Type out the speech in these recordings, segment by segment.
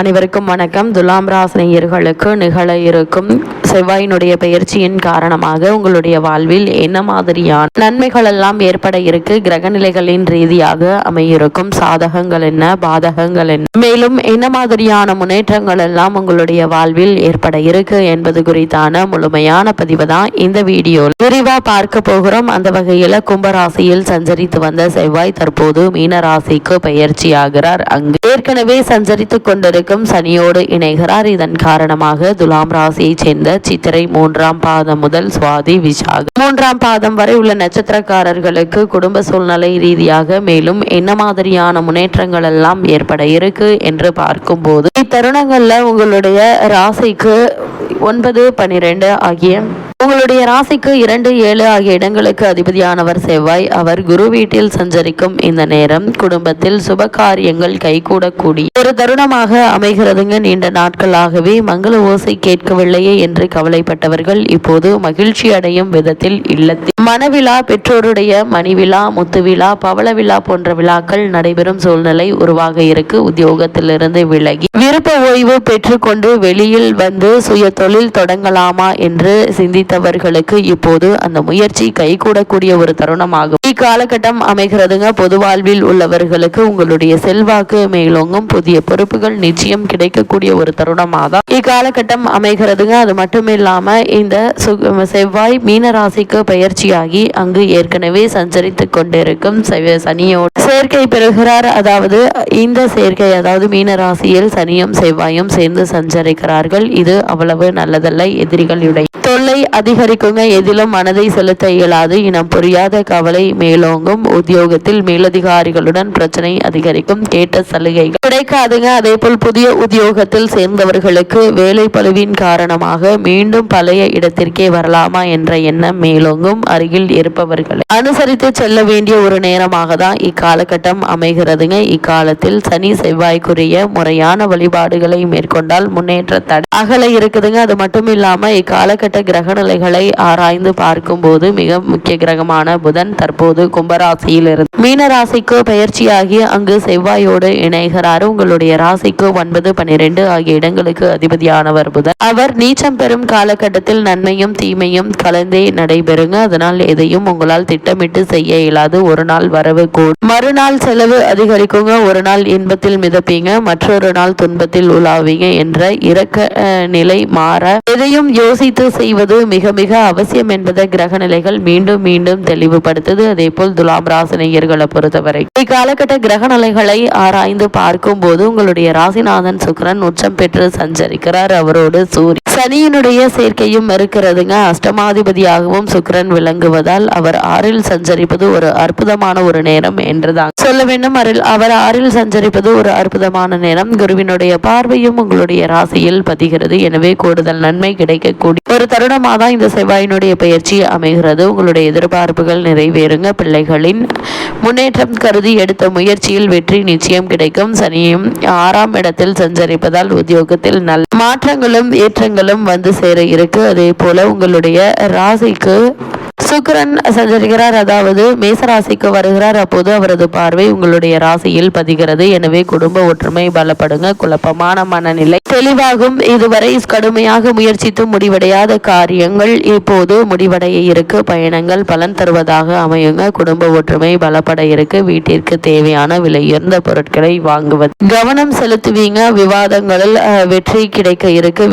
அனைவருக்கும் வணக்கம். துலாம் ராசினியர்களுக்கு நிகழ இருக்கும் செவ்வாயினுடைய பெயர்ச்சியின் காரணமாக உங்களுடைய வாழ்வில் என்ன மாதிரியான நன்மைகள் எல்லாம் ஏற்பட இருக்கு, கிரகநிலைகளின் ரீதியாக அமையிருக்கும் சாதகங்கள் என்ன, பாதகங்கள் என்ன, மேலும் என்ன மாதிரியான முன்னேற்றங்கள் எல்லாம் உங்களுடைய வாழ்வில் ஏற்பட இருக்கு என்பது குறித்தான முழுமையான பதிவு தான் இந்த வீடியோ விரிவா பார்க்க போகிறோம். அந்த வகையில கும்பராசியில் சஞ்சரித்து வந்த செவ்வாய் தற்போது மீன ராசிக்கு பெயர்ச்சி ஆகிறார். அங்கு ஏற்கனவே சஞ்சரித்துக் கொண்டிருக்கும் சனியோடு இணைகிறார். இதன் காரணமாக துலாம் ராசியை சேர்ந்த சித்திரை 3ஆம் பாதம் முதல் சுவாதி விசாகம் 3ஆம் பாதம் வரை உள்ள நட்சத்திரக்காரர்களுக்கு குடும்ப சூழ்நிலை ரீதியாக மேலும் என்ன மாதிரியான முன்னேற்றங்கள் எல்லாம் ஏற்பட இருக்கு என்று பார்க்கும்போது இத்தருணங்கள்ல உங்களுடைய ராசிக்கு 9, 12 ஆகிய உங்களுடைய ராசிக்கு 2, 7 ஆகிய இடங்களுக்கு அதிபதியானவர் செவ்வாய். அவர் குரு வீட்டில் சஞ்சரிக்கும் இந்த நேரம் குடும்பத்தில் சுப காரியங்கள் கைகூடக்கூடிய ஒரு தருணமாக அமைகிறதுங்க. நீண்ட நாட்களாகவே மங்கள ஓசை கேட்கவில்லையே என்று கவலைப்பட்டவர்கள் இப்போது மகிழ்ச்சி அடையும் விதத்தில் இல்லத்தில் மணவிழா, பெற்றோருடைய மணிவிழா, முத்துவிழா, பவள விழா போன்ற விழாக்கள் நடைபெறும் சூழ்நிலை உருவாக இருக்கு. உத்தியோகத்திலிருந்து விலகி விருப்ப ஓய்வு பெற்றுக்கொண்டு வெளியில் வந்து சுய தொழில் தொடங்கலாமா என்று சிந்தித்தவர்களுக்கு இப்போது அந்த முயற்சி கைகூடக்கூடிய ஒரு தருணமாகும் இக்காலகட்டம் அமைகிறதுங்க. பொது வாழ்வில் உள்ளவர்களுக்கு உங்களுடைய செல்வாக்கு மேலோங்கும், புதிய பொறுப்புகள் நிச்சயம் கிடைக்கக்கூடிய ஒரு தருணமாக இக்காலகட்டம் அமைகிறதுங்க. அது மட்டும் இல்லாம இந்த செவ்வாய் மீன ராசிக்கு பயிற்சியாகி அங்கு ஏற்கனவே சஞ்சரித்து கொண்டிருக்கும் சனியோடு சேர்க்கை பெறுகிறார். அதாவது இந்த சேர்க்கை, அதாவது மீன ராசியில் சனியும் செவ்வாயும் சேர்ந்து சஞ்சரிக்கிறார்கள். இது அவ்வளவு நல்லதல்ல. எதிரிகளுடைய தொல்லை அதிகரிக்குங்க. எதிலும் மனதை செலுத்த இயலாது. இனம் புரியாத கவலை மேலோங்கும். உத்தியோகத்தில் மேலதிகாரிகளுடன் பிரச்சனை அதிகரிக்கும். கேட்ட சலுகைகள் கிடைக்காதுங்க. அதே போல் புதிய உத்தியோகத்தில் சேர்ந்தவர்களுக்கு வேலை பளுவின் காரணமாக மீண்டும் பழைய இடத்திற்கே வரலாமா என்ற எண்ணம் மேலோங்கும். அருகில் இருப்பவர்களை அனுசரித்து செல்ல வேண்டிய ஒரு நேரமாக தான் இக்காலகட்டம் அமைகிறதுங்க. இக்காலத்தில் சனி செவ்வாய்க்குரிய முறையான வழிபாடுகளை மேற்கொண்டால் முன்னேற்ற தடை அகல இருக்குதுங்க. அது மட்டும் இல்லாம இக்காலகட்ட கிரக நிலைகளை ஆராய்ந்து பார்க்கும் போது மிக முக்கிய கிரகமான புதன் தற்போது கும்பராசியில் இருந்து மீன ராசிக்கு பயிற்சியாகி அங்கு செவ்வாயோடு இணைகிறார். உங்களுடைய ராசிக்கு 9, 12 ஆகிய இடங்களுக்கு அதிபதியானவர் புதன். அவர் நீச்சம் பெறும் காலகட்டத்தில் நன்மையும் தீமையும் கலந்தே நடைபெறுங்க. அதனால் எதையும் உங்களால் திட்டமிட்டு செய்ய இயலாது. ஒரு நாள் வரவு கூடும், மறுநாள் செலவு அதிகரிக்குங்க. ஒரு நாள் இன்பத்தில் மிதப்பீங்க, மற்றொரு நாள் துன்பத்தில் உலாவீங்க என்ற இறக்க நிலை மாற எதையும் யோசித்து செய்வது மிக மிக அவசியம் என்பதை கிரக நிலைகள் மீண்டும் மீண்டும் தெளிவுபடுத்துது. அதே போல் துலாம் ராசினியர்களை பொறுத்தவரை இக்காலகட்ட கிரக நிலைகளை ஆராய்ந்து பார்க்கும் போது உங்களுடைய ராசிநாதன் சுக்கிரன் உச்சம் பெற்று சஞ்சரிக்கிறார். அவரோடு சூரிய சனியினுடைய சேர்க்கையும் இருக்கிறதுங்க. அஷ்டமாதிபதியாகவும் சுக்கிரன் விளங்குவதால் அவர் 6ல் சஞ்சரிப்பது ஒரு அற்புதமான ஒரு நேரம் என்றுதான் சொல்ல வேண்டும். அவர் 6ல் சஞ்சரிப்பது ஒரு அற்புதமான நேரம். குருவினுடைய பார்வையும் உங்களுடைய ராசியில் பதிகிறது. எனவே கூடுதல் நன்மை கிடைக்கக்கூடிய ஒரு தருணமாக தான் இந்த செவ்வாயினுடைய பயிற்சி அமைகிறது. உங்களுடைய எதிர்பார்ப்புகள் நிறைவேறுங்க. பிள்ளைகளின் முன்னேற்றம் கருதி எடுத்த முயற்சியில் வெற்றி நிச்சயம் கிடைக்கும். சனியும் 6ஆம் இடத்தில் சஞ்சரிப்பதால் உத்தியோகத்தில் நல்ல மாற்றங்களும் ஏற்றங்களும் வந்து சேர இருக்கு. அதே போல உங்களுடைய ராசிக்கு சுக்கிரன் சஞ்சரிக்கிறார், அதாவது மேசராசிக்கு வருகிறார். அப்போது அவரது பார்வை உங்களுடைய ராசியில் பதிகிறது. எனவே குடும்ப ஒற்றுமை பலப்படுங்க. குழப்பமான மனநிலை தெளிவாகும். இதுவரை கடுமையாக முயற்சித்து முடிவடையாத காரியங்கள் இப்போது முடிவடைய இருக்கு. பயணங்கள் பலன் தருவதாக அமையுங்க. குடும்ப ஒற்றுமை பலப்பட இருக்கு. வீட்டிற்கு தேவையான விலையுயர்ந்த பொருட்களை வாங்குவது கவனம் செலுத்துவீங்க. விவாதங்களில் வெற்றி கிடைக்க இருக்கு.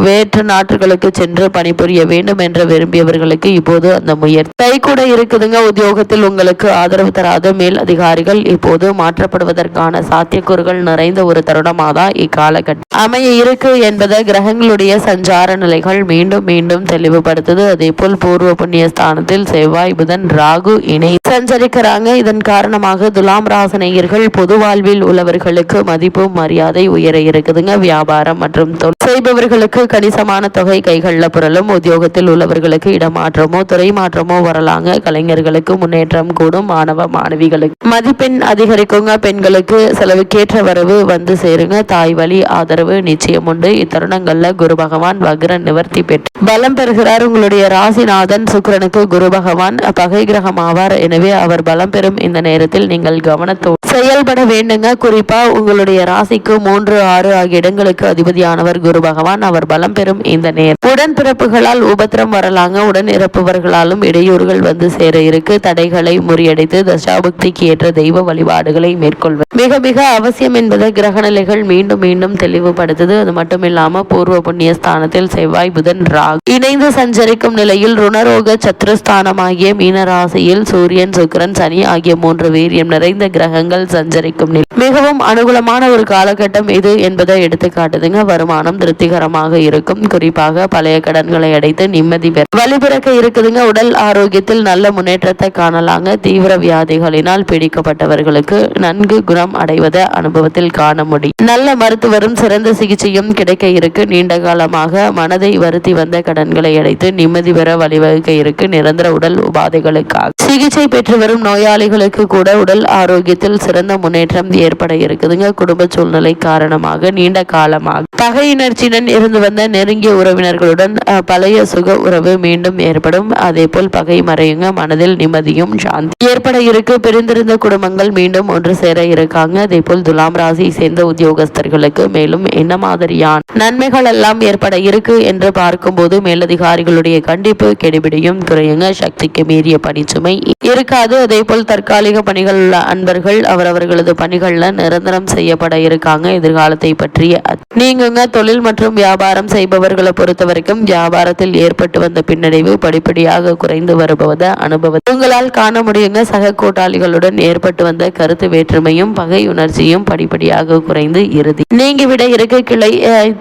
வேற்று நாட்டுகளுக்கு சென்று பணிபுரிய வேண்டும் என்று விரும்பியவர்களுக்கு இப்போது அந்த முயற்சி கைகூட இருக்குதுங்க. உத்தியோகத்தில் உங்களுக்கு ஆதரவு தராத மேல் அதிகாரிகள் இப்போது மாற்றப்படுவதற்கான சாத்தியக்கூறுகள் நிறைந்த ஒரு தருணமாக இக்காலகட்டம் அமைய இருக்கு என்பதை கிரகங்களுடைய சஞ்சார நிலைகள் மீண்டும் மீண்டும் தெளிவுபடுத்துது. அதே போல் பூர்வ புண்ணிய ஸ்தானத்தில் செவ்வாய், புதன், ராகு இணை சஞ்சரிக்கிறாங்க. இதன் காரணமாக துலாம் ராசினியர்கள் பொது வாழ்வில் உள்ளவர்களுக்கு மதிப்பு மரியாதை உயர இருக்குதுங்க. வியாபாரம் மற்றும் தொழில் செய்பவர்களுக்கு கணிசமான தொகை கைகளில் புரளும். உத்தியோகத்தில் உள்ளவர்களுக்கு இடமாற்றமோ துறை மாற்றமோ வரலாங்க. கலைஞர்களுக்கு முன்னேற்றம் கூடும். மாணவ மாணவிகளுக்கு மதிப்பெண் அதிகரிக்குங்க. பெண்களுக்கு செலவுக்கேற்ற வரவு வந்து சேருங்க. தாய் வழி ஆதரவு நிச்சயம் உண்டு. இத்தருணங்கள்ல குரு பகவான் வக்ர நிவர்த்தி பெற்று பலம் பெறுகிறார். உங்களுடைய ராசிநாதன் சுக்கிரனுக்கு குரு பகவான் பகை கிரகம் ஆவார். எனவே அவர் பலம் பெறும் இந்த நேரத்தில் நீங்கள் கவனத்தோடு செயல்பட வேண்டுங்க. குறிப்பா உங்களுடைய ராசிக்கு 3, 6 ஆகிய இடங்களுக்கு அதிபதியானவர் குரு பகவான். அவர் பலம் பெறும் இந்த நேரம் உடன்பிறப்புகளால் உபத்திரம் வரலாங்க. உடன் இறப்பவர்களாலும் இடையூறுகள் வந்து சேர இருக்கு. தடைகளை முறியடித்து தசாபுக்திக்கு ஏற்ற தெய்வ வழிபாடுகளை மேற்கொள்வது மிக மிக அவசியம் என்பதை கிரகநிலைகள் மீண்டும் மீண்டும் தெளிவுபடுத்துது. அது மட்டும் இல்லாம பூர்வ புண்ணிய ஸ்தானத்தில் செவ்வாய், புதன், ராகு இணைந்து சஞ்சரிக்கும் நிலையில் ருணரோக சத்ருஸ்தானமாகிய மீனராசியில் சூரியன், சுக்கிரன், சனி ஆகிய 3 வீரியம் நிறைந்த கிரகங்கள் சஞ்சரிக்கும் நிலை மிகவும் அனுகூலமான ஒரு காலகட்டம் இது என்பதை எடுத்து காட்டுதுங்க. வருமானம் திருப்திகரமாக இருக்கும். குறிப்பாக பழைய கடன்களை அடைத்து நிம்மதி பெற வழிபிறக்க இருக்குதுங்க. உடல் ஆரோக்கியத்தில் நல்ல முன்னேற்றத்தை காணலாங்க. தீவிர வியாதிகளினால் பீடிக்கப்பட்டவர்களுக்கு நன்கு குணம் அடைவதை அனுபவத்தில் காண முடியும். நல்ல மருத்துவரும் சிறந்த சிகிச்சையும் கிடைக்க இருக்கு. நீண்ட காலமாக மனதை வருத்தி வந்த கடன்களை அடைத்து நிம்மதி பெற வழிவகுக்க இருக்கு. நிரந்தர உடல் உபாதைகளுக்காக சிகிச்சை பெற்று வரும் நோயாளிகளுக்கு கூட உடல் ஆரோக்கியத்தில் சிறந்த முன்னேற்றம் ஏற்பட இருக்குதுங்க. குடும்ப சூழ்நிலை காரணமாக நீண்ட காலமாக பகையினர்ச்சியுடன் இருந்து வந்த நெருங்கிய உறவினர்களுடன் பழைய சுக உறவு மீண்டும் ஏற்படும். அதே போல் பகை மறையுங்க. மனதில் நிம்மதியும் சாந்தி ஏற்பட இருக்கு. பிரிந்திருந்த குடும்பங்கள் மீண்டும் ஒன்று சேர இருக்காங்க. அதே போல் துலாம் ராசியை சேர்ந்த உத்தியோகஸ்தர்களுக்கு மேலும் என்ன மாதிரியான நன்மைகள் எல்லாம் ஏற்பட இருக்கு என்று பார்க்கும்போது மேலதிகாரிகளுடைய கண்டிப்பு கெடுபிடியும் குறையுங்க. சக்திக்கு மீறிய பணிச்சுமை இருக்காது. அதே போல் தற்காலிக பணிகள் உள்ள அன்பர்கள் அவரவர்களது பணிகள்ல நிரந்தரம் செய்யப்பட இருக்காங்க. எதிர்காலத்தை பற்றிய நீங்க தொழில் மற்றும் வியாபாரம் செய்பவர்களை பொறுத்த வரைக்கும் வியாபாரத்தில் ஏற்பட்டு வந்த பின்னடைவு படிப்படியாக குறைந்து வருவதை அனுபவத்தை உங்களால் காண முடியுங்க. சக கூட்டாளிகளுடன் ஏற்பட்டு வந்த கருத்து வேற்றுமையும் பகை உணர்ச்சியும் படிப்படியாக குறைந்து இறுதி நீங்கிவிட இருக்கு. கிளை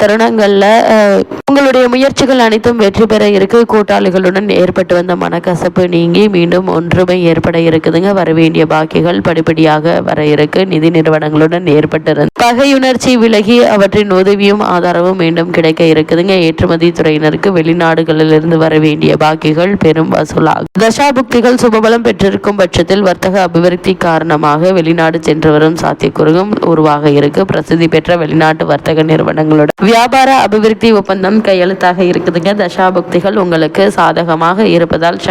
தருணங்கள்ல உங்களுடைய முயற்சிகள் அனைத்தும் வெற்றி பெற இருக்கு. கூட்டாளிகளுடன் ஏற்பட்டு வந்த மனக்கசப்பு நீங்கி மீண்டும் ஒன்றுமை ஏற்பட இருக்குதுங்க. வரவேண்டிய பாக்கிகள் படிப்படியாக வர இருக்கு. நிதி நிறுவனங்களுடன் ஏற்பட்டிருந்த பகையுணர்ச்சி விலகி அவற்றின் உதவியும் ஆதரவும் மீண்டும் கிடைக்க இருக்குதுங்க. ஏற்றுமதி துறையினருக்கு வெளிநாடுகளிலிருந்து வர வேண்டிய பாக்கிகள் பெரும் வசூலாகும். தசாபுக்திகள் சுபபலம் பெற்றிருக்கும் பட்சத்தில் வர்த்தக அபிவிருத்தி காரணமாக வெளிநாடு சென்று வரும் சாத்தியக்கூறும் உருவாக இருக்கு. பிரசித்தி பெற்ற வெளிநாட்டு வர்த்தக நிறுவனங்களுடன் வியாபார அபிவிருத்தி ஒப்பந்தம் கையெழுத்தாக இருக்குதுங்க. தசாபுக்திகள் உங்களுக்கு சாதகமாக இருப்பதால்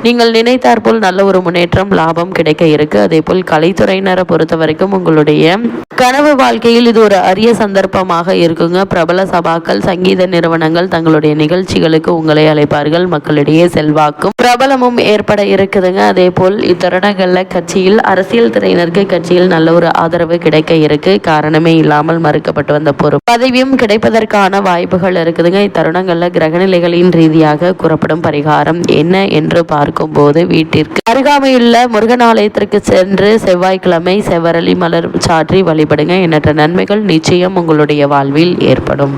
நீங்கள் நினைத்தாற்போல் நல்ல ஒரு முன்னேற்றம் லாபம் கிடைக்க இருக்கு. அதே போல் கலைத்துறையினரை பொறுத்த வரைக்கும் உங்களுடைய கனவு வாழ்க்கையில் இது ஒரு அரிய சந்தர்ப்பமாக இருக்குங்க. பிரபல சபாக்கள், சங்கீத நிறுவனங்கள் தங்களுடைய நிகழ்ச்சிகளுக்கு உங்களை அழைப்பார்கள். மக்களிடையே செல்வாக்கும் பிரபலமும் ஏற்பட இருக்குதுங்க. அதே போல் இத்தருணங்கள்ல கட்சியில் அரசியல் துறையினருக்கு கட்சியில் நல்ல ஒரு ஆதரவு கிடைக்க இருக்கு. காரணமே இல்லாமல் மறுக்கப்பட்டு வந்த பொறுப்பு பதவியும் கிடைப்பதற்கான வாய்ப்புகள் இருக்குதுங்க. இத்தருணங்கள்ல கிரகநிலைகளின் ரீதியாக கூறப்படும் பரிகாரம் என்ன என்று பார்க்கும் போது வீட்டிற்கு அருகாமையுள்ள முருகன் ஆலயத்திற்கு சென்று செவ்வாய்க்கிழமை செவ்வரளி மலர் சாற்றி வழிபடுங்க. எண்ணற்ற நன்மைகள் நிச்சயம் உங்களுடைய வாழ்வில் ஏற்படும்.